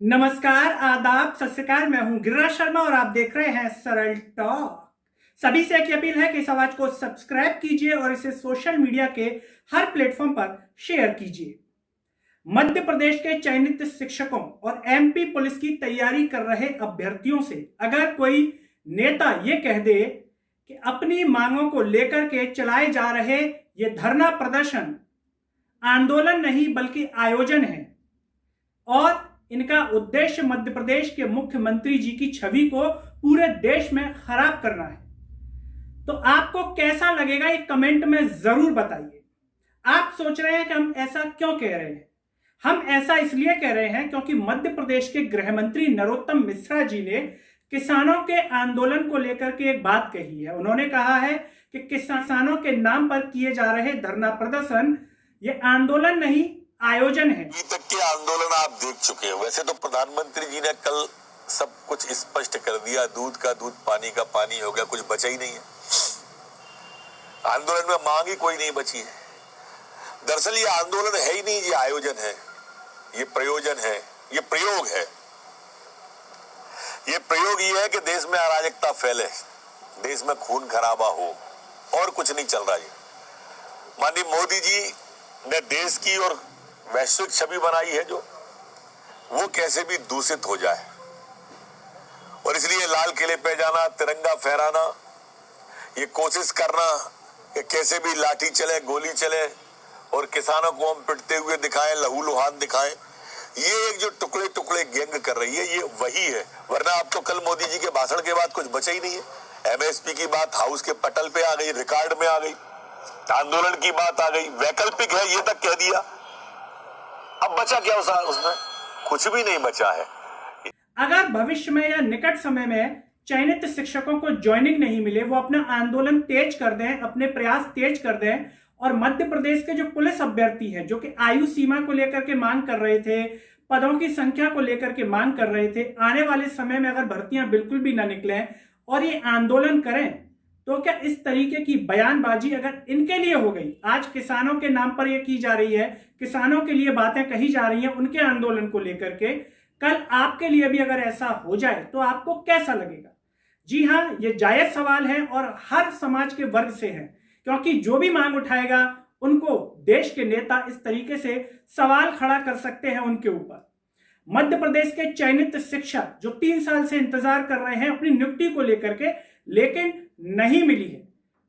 नमस्कार, आदाब, सत श्री अकाल। मैं हूं गिरिराज शर्मा और आप देख रहे हैं सरल टॉक। सभी से एक अपील है कि इस आवाज को सब्सक्राइब कीजिए और इसे सोशल मीडिया के हर प्लेटफॉर्म पर शेयर कीजिए। मध्य प्रदेश के चयनित शिक्षकों और एमपी पुलिस की तैयारी कर रहे अभ्यर्थियों से अगर कोई नेता ये कह दे कि अपनी मांगों को लेकर के चलाए जा रहे ये धरना प्रदर्शन आंदोलन नहीं बल्कि आयोजन है और इनका उद्देश्य मध्य प्रदेश के मुख्यमंत्री जी की छवि को पूरे देश में खराब करना है, तो आपको कैसा लगेगा ये कमेंट में जरूर बताइए। आप सोच रहे हैं कि हम ऐसा क्यों कह रहे हैं? हम ऐसा इसलिए कह रहे हैं क्योंकि मध्य प्रदेश के गृह मंत्री नरोत्तम मिश्रा जी ने किसानों के आंदोलन को लेकर के एक बात कही है। उन्होंने कहा है कि किसानों के नाम पर किए जा रहे धरना प्रदर्शन ये आंदोलन नहीं आयोजन है। अभी तक के आंदोलन आप देख चुके हैं। वैसे तो प्रधानमंत्री जी ने कल सब कुछ स्पष्ट कर दिया, दूध का दूध पानी का पानी हो गया, कुछ बचा ही नहीं है। आंदोलन में मांग ही कोई नहीं बची है। दरअसल ये आंदोलन है ही नहीं, ये आयोजन है, ये प्रयोजन है, ये प्रयोग है। ये प्रयोग ये है कि देश में अराजकता फैले, देश में खून खराबा हो, और कुछ नहीं चल रहा है। माननीय मोदी जी ने देश की और वैश्विक छवि बनाई है जो वो कैसे भी दूषित हो जाए, और इसलिए लाल किले पे जाना, तिरंगा फहराना, ये कोशिश करना कि कैसे भी लाठी चले, गोली चले और किसानों को हम पिटते हुए दिखाएं, लहूलुहान दिखाएं, ये एक जो टुकड़े टुकड़े गैंग कर रही है, ये वही है। वरना अब तो कल मोदी जी के भाषण के बाद कुछ बचा ही नहीं है। एमएसपी की बात हाउस के पटल पे आ गई, रिकॉर्ड में आ गई, आंदोलन की बात आ गई, वैकल्पिक है ये तक कह दिया। अब बचा क्या उसमें? कुछ भी नहीं बचा है। अगर भविष्य में या निकट समय में चयनित शिक्षकों को ज्वाइनिंग नहीं मिले, वो अपना आंदोलन तेज कर दें, अपने प्रयास तेज कर दें और मध्य प्रदेश के जो पुलिस अभ्यर्थी हैं जो कि आयु सीमा को लेकर के मांग कर रहे थे, पदों की संख्या को लेकर के मांग कर रहे थे, आने वाले समय में अगर भर्तियां बिल्कुल भी ना निकलें और ये आंदोलन करें, तो क्या इस तरीके की बयानबाजी अगर इनके लिए हो गई, आज किसानों के नाम पर यह की जा रही है, किसानों के लिए बातें कही जा रही हैं उनके आंदोलन को लेकर के, कल आपके लिए भी अगर ऐसा हो जाए तो आपको कैसा लगेगा? जी हाँ, ये जायज सवाल है और हर समाज के वर्ग से है, क्योंकि जो भी मांग उठाएगा उनको देश के नेता इस तरीके से सवाल खड़ा कर सकते हैं उनके ऊपर। मध्य प्रदेश के चयनित शिक्षक जो 3 साल से इंतजार कर रहे हैं अपनी नियुक्ति को लेकर के, लेकिन नहीं मिली है,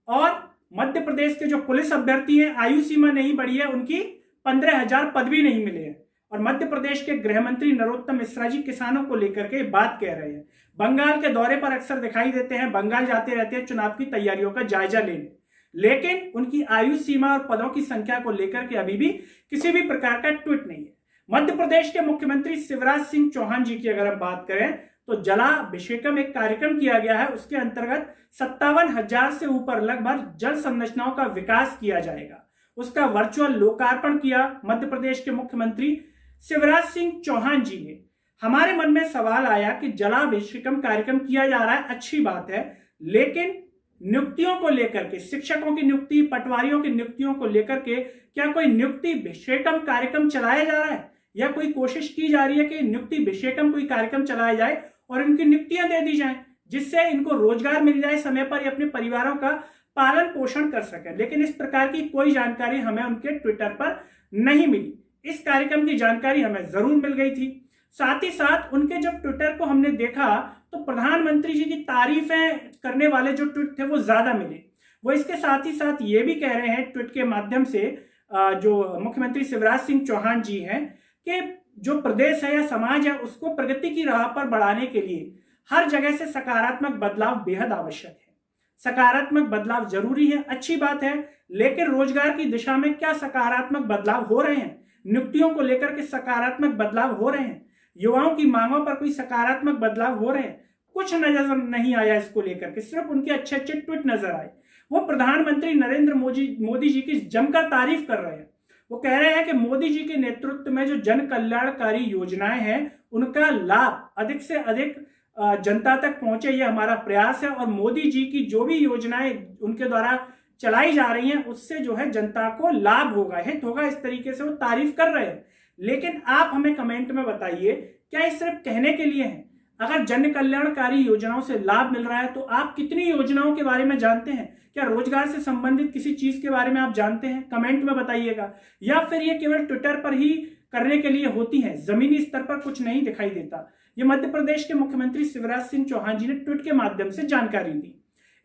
और मध्य प्रदेश के जो पुलिस अभ्यर्थी हैं आयु सीमा नहीं बढ़ी है, उनकी 15,000 पद भी नहीं मिले हैं, और मध्य प्रदेश के गृह मंत्री नरोत्तम मिश्रा जी किसानों को लेकर के बात कह रहे हैं। बंगाल के दौरे पर अक्सर दिखाई देते हैं, बंगाल जाते रहते हैं चुनाव की तैयारियों का जायजा लेने, लेकिन उनकी आयु सीमा और पदों की संख्या को लेकर के अभी भी किसी भी प्रकार का ट्वीट नहीं है। मध्य प्रदेश के मुख्यमंत्री शिवराज सिंह चौहान जी की अगर हम बात करें तो जलाभिषेकम एक कार्यक्रम किया गया है, उसके अंतर्गत 57,000 से ऊपर लगभग जल संरचनाओं का विकास किया जाएगा। उसका वर्चुअल लोकार्पण किया मध्य प्रदेश के मुख्यमंत्री शिवराज सिंह चौहान जी ने। हमारे मन में सवाल आया कि जलाभिषेकम कार्यक्रम किया जा रहा है, अच्छी बात है, लेकिन नियुक्तियों को लेकर के, शिक्षकों की नियुक्ति, पटवारियों की नियुक्तियों को लेकर के क्या कोई नियुक्ति भिषेकम कार्यक्रम चलाया जा रहा है, या कोई कोशिश की जा रही है कि नियुक्ति भिषेकम कोई कार्यक्रम चलाया जाए और इनकी नियुक्तियां दे दी जाएं, जिससे इनको रोजगार मिल जाए, समय पर अपने परिवारों का पालन पोषण कर सके। लेकिन इस प्रकार की कोई जानकारी हमें उनके ट्विटर पर नहीं मिली। इस कार्यक्रम की जानकारी हमें जरूर मिल गई थी। साथ ही साथ उनके जब ट्विटर को हमने देखा तो प्रधानमंत्री जी की तारीफें करने वाले जो ट्वीट थे वो ज्यादा मिले। वो इसके साथ ही साथ ये भी कह रहे हैं ट्वीट के माध्यम से, जो मुख्यमंत्री शिवराज सिंह चौहान जी हैं, कि जो प्रदेश है या समाज है उसको प्रगति की राह पर बढ़ाने के लिए हर जगह से सकारात्मक बदलाव बेहद आवश्यक है। सकारात्मक बदलाव जरूरी है, अच्छी बात है, लेकिन रोजगार की दिशा में क्या सकारात्मक बदलाव हो रहे हैं? नियुक्तियों को लेकर के सकारात्मक बदलाव हो रहे हैं? युवाओं की मांगों पर कोई सकारात्मक बदलाव हो रहे हैं? कुछ नजर नहीं आया इसको लेकर के, सिर्फ उनके अच्छे अच्छे ट्वीट नजर आए। वो प्रधानमंत्री नरेंद्र मोदी जी की जमकर तारीफ कर रहे हैं। वो कह रहे हैं कि मोदी जी के नेतृत्व में जो जन कल्याणकारी योजनाएं हैं उनका लाभ अधिक से अधिक जनता तक पहुंचे, ये हमारा प्रयास है, और मोदी जी की जो भी योजनाएं उनके द्वारा चलाई जा रही हैं उससे जो है जनता को लाभ होगा, हित होगा, इस तरीके से वो तारीफ कर रहे हैं। लेकिन आप हमें कमेंट में बताइए क्या ये सिर्फ कहने के लिए है? अगर जन कल्याणकारी योजनाओं से लाभ मिल रहा है तो आप कितनी योजनाओं के बारे में जानते हैं? क्या रोजगार से संबंधित किसी चीज के बारे में आप जानते हैं? कमेंट में बताइएगा। या फिर ये केवल ट्विटर पर ही करने के लिए होती है, जमीनी स्तर पर कुछ नहीं दिखाई देता? ये मध्य प्रदेश के मुख्यमंत्री शिवराज सिंह चौहान जी ने ट्वीट के माध्यम से जानकारी दी।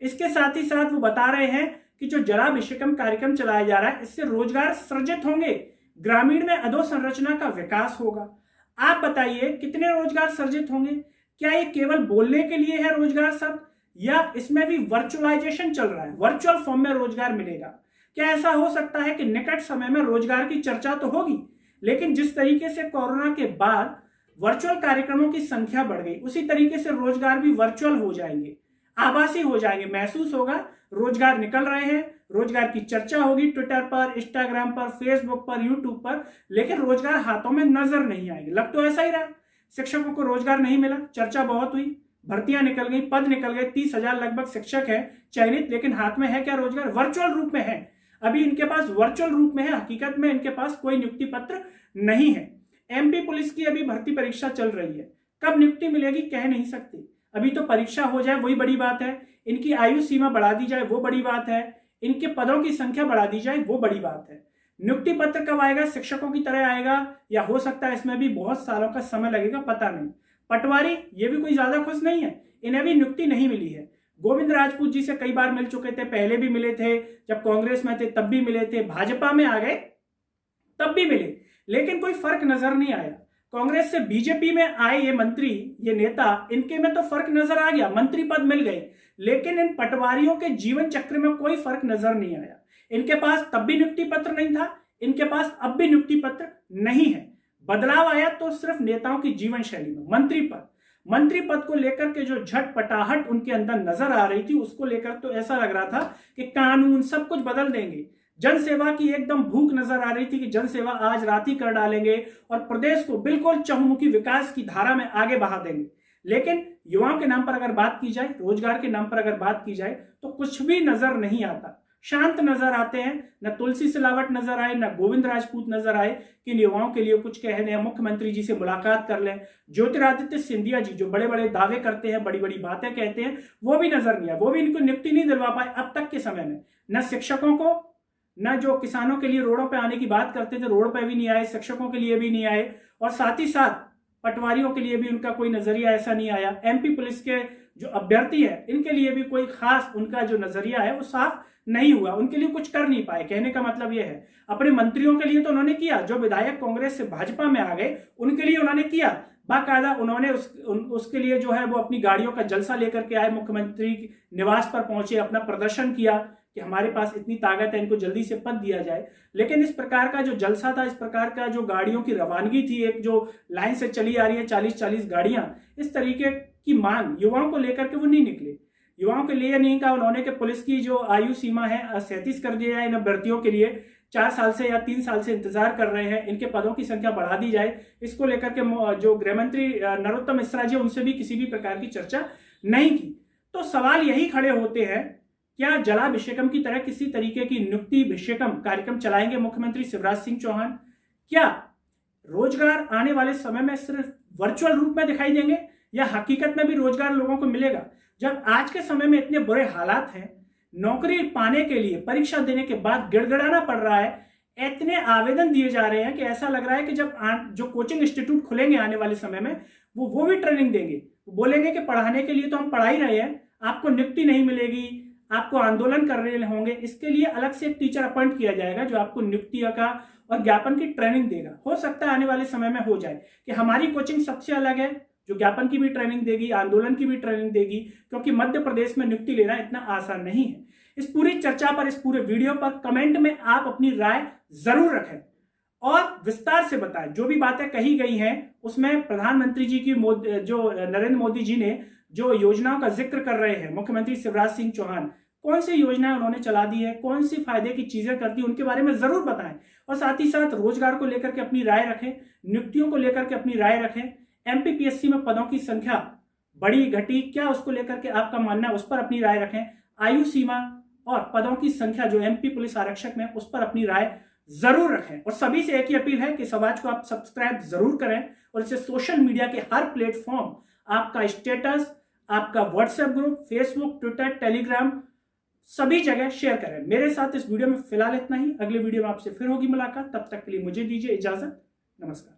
इसके साथ ही साथ वो बता रहे हैं कि जो जलाभिषेकम कार्यक्रम चलाया जा रहा है इससे रोजगार सृजित होंगे, ग्रामीण में अधोसंरचना का विकास होगा। आप बताइए कितने रोजगार सृजित होंगे? क्या ये केवल बोलने के लिए है रोजगार शब्द, या इसमें भी वर्चुअलाइजेशन चल रहा है, वर्चुअल फॉर्म में रोजगार मिलेगा? क्या ऐसा हो सकता है कि निकट समय में रोजगार की चर्चा तो होगी, लेकिन जिस तरीके से कोरोना के बाद वर्चुअल कार्यक्रमों की संख्या बढ़ गई उसी तरीके से रोजगार भी वर्चुअल हो जाएंगे, आभासी हो जाएंगे। महसूस होगा रोजगार निकल रहे हैं, रोजगार की चर्चा होगी ट्विटर पर, इंस्टाग्राम पर, फेसबुक पर, यूट्यूब पर, लेकिन रोजगार हाथों में नजर नहीं आएंगे। लग तो ऐसा ही रहा है, शिक्षकों को रोजगार नहीं मिला, चर्चा बहुत हुई, भर्तियां निकल गई, पद निकल गए, 30,000 लगभग शिक्षक है चयनित, लेकिन हाथ में है क्या रोजगार? वर्चुअल रूप में है। अभी इनके पास वर्चुअल रूप में है, हकीकत में इनके पास कोई नियुक्ति पत्र नहीं है। एमपी पुलिस की अभी भर्ती परीक्षा चल रही है, कब नियुक्ति मिलेगी कह नहीं सकते। अभी तो परीक्षा हो जाए वही बड़ी बात है, इनकी आयु सीमा बढ़ा दी जाए वो बड़ी बात है, इनके पदों की संख्या बढ़ा दी जाए वो बड़ी बात है। नियुक्ति पत्र कब आएगा? शिक्षकों की तरह आएगा या हो सकता है इसमें भी बहुत सालों का समय लगेगा, पता नहीं। पटवारी ये भी कोई ज्यादा खुश नहीं है, इन्हें भी नियुक्ति नहीं मिली है। गोविंद राजपूत जी से कई बार मिल चुके थे, पहले भी मिले थे, जब कांग्रेस में थे तब भी मिले थे, भाजपा में आ गए तब भी मिले, लेकिन कोई फर्क नजर नहीं आया। कांग्रेस से बीजेपी में आए ये मंत्री, ये नेता, इनके में तो फर्क नजर आ गया, मंत्री पद मिल गए, लेकिन इन पटवारियों के जीवन चक्र में कोई फर्क नजर नहीं आया। इनके पास तब भी नियुक्ति पत्र नहीं था, इनके पास अब भी नियुक्ति पत्र नहीं है। बदलाव आया तो सिर्फ नेताओं की जीवन शैली में। मंत्री पद को लेकर के जो झटपटाहट उनके अंदर नजर आ रही थी, उसको लेकर तो ऐसा लग रहा था कि कानून सब कुछ बदल देंगे। जनसेवा की एकदम भूख नजर आ रही थी कि जनसेवा आज रात ही कर डालेंगे और प्रदेश को बिल्कुल चहुमुखी विकास की धारा में आगे बढ़ा देंगे। लेकिन युवाओं के नाम पर अगर बात की जाए, रोजगार के नाम पर अगर बात की जाए, तो कुछ भी नजर नहीं आता। शांत नजर आते हैं, न तुलसी सिलावट नजर आए, न गोविंद राजपूत नजर आए कि इन युवाओं के लिए कुछ कह दें, मुख्यमंत्री जी से मुलाकात कर लें। ज्योतिरादित्य सिंधिया जी जो बड़े बड़े दावे करते हैं, बड़ी बड़ी बातें कहते हैं, वो भी नजर नहीं आए, वो भी इनको नियुक्ति नहीं दिलवा पाए अब तक के समय में। न शिक्षकों को, न जो किसानों के लिए रोडों पे आने की बात करते थे, रोड पे भी नहीं आए, शिक्षकों के लिए भी नहीं आए, और साथ ही साथ पटवारियों के लिए भी उनका कोई नजरिया ऐसा नहीं आया। एमपी पुलिस के जो अभ्यर्थी है, इनके लिए भी कोई खास उनका जो नजरिया है वो साफ नहीं हुआ, उनके लिए कुछ कर नहीं पाए। कहने का मतलब यह है, अपने मंत्रियों के लिए तो उन्होंने किया, जो विधायक कांग्रेस से भाजपा में आ गए उनके लिए उन्होंने किया, बाकायदा उन्होंने उसके लिए जो है वो अपनी गाड़ियों का जलसा लेकर के आए, मुख्यमंत्री निवास पर पहुंचे, अपना प्रदर्शन किया कि हमारे पास इतनी ताकत है, इनको जल्दी से पद दिया जाए। लेकिन इस प्रकार का जो जलसा था, इस प्रकार का जो गाड़ियों की रवानगी थी, एक जो लाइन से चली आ रही है 40-40 गाड़ियां, इस तरीके की मांग युवाओं को लेकर के वो नहीं निकले। युवाओं के लिए नहीं कहा उन्होंने कि पुलिस की जो आयु सीमा है 37 कर दिया जाए, इन अभ्यर्थियों के लिए 4 साल से या 3 साल से इंतजार कर रहे हैं, इनके पदों की संख्या बढ़ा दी जाए। इसको लेकर के जो गृह मंत्री नरोत्तम मिश्रा जी, उनसे भी किसी भी प्रकार की चर्चा नहीं की। तो सवाल यही खड़े होते हैं, क्या जलाभिषेकम की तरह किसी तरीके की नियुक्ति भिषेकम कार्यक्रम चलाएंगे मुख्यमंत्री शिवराज सिंह चौहान? क्या रोजगार आने वाले समय में सिर्फ वर्चुअल रूप में दिखाई देंगे या हकीकत में भी रोजगार लोगों को मिलेगा? जब आज के समय में इतने बुरे हालात हैं, नौकरी पाने के लिए परीक्षा देने के बाद गिड़गिड़ाना पड़ रहा है, इतने आवेदन दिए जा रहे हैं कि ऐसा लग रहा है कि जब जो कोचिंग इंस्टीट्यूट खुलेंगे आने वाले समय में, वो भी ट्रेनिंग देंगे, बोलेंगे कि पढ़ाने के लिए तो हम पढ़ा ही रहे हैं, आपको नियुक्ति नहीं मिलेगी, आपको आंदोलन कर रहे होंगे, इसके लिए अलग से एक टीचर अपॉइंट किया जाएगा जो आपको नियुक्ति का और ज्ञापन की ट्रेनिंग देगा। हो सकता है आने वाले समय में हो जाए कि हमारी कोचिंग सबसे अलग है, जो ज्ञापन की भी ट्रेनिंग देगी, आंदोलन की भी ट्रेनिंग देगी, क्योंकि मध्य प्रदेश में नियुक्ति लेना इतना आसान नहीं है। इस पूरी चर्चा पर, इस पूरे वीडियो पर कमेंट में आप अपनी राय जरूर रखें और विस्तार से बताएं। जो भी बातें कही गई हैं उसमें प्रधानमंत्री जी की जो नरेंद्र मोदी जी ने जो योजनाओं का जिक्र कर रहे हैं, मुख्यमंत्री शिवराज सिंह चौहान कौन सी योजनाएं उन्होंने चला दी है, कौन सी फायदे की चीजें करती है, उनके बारे में जरूर बताएं। और साथ ही साथ रोजगार को लेकर के अपनी राय रखें, नियुक्तियों को लेकर के अपनी राय रखें, एमपीपीएससी में पदों की संख्या बढ़ी घटी क्या, उसको लेकर के आपका मानना है, उस पर अपनी राय रखें। आयु सीमा और पदों की संख्या जो एमपी पुलिस आरक्षक में, उस पर अपनी राय जरूर रखें। और सभी से एक ही अपील है कि इस आवाज को आप सब्सक्राइब जरूर करें और इसे सोशल मीडिया के हर प्लेटफॉर्म, आपका स्टेटस, आपका WhatsApp group, Facebook, Twitter, Telegram, सभी जगह शेयर करें। मेरे साथ इस वीडियो में फिलहाल इतना ही। अगले वीडियो में आपसे फिर होगी मुलाकात। तब तक के लिए मुझे दीजिए इजाजत। नमस्कार।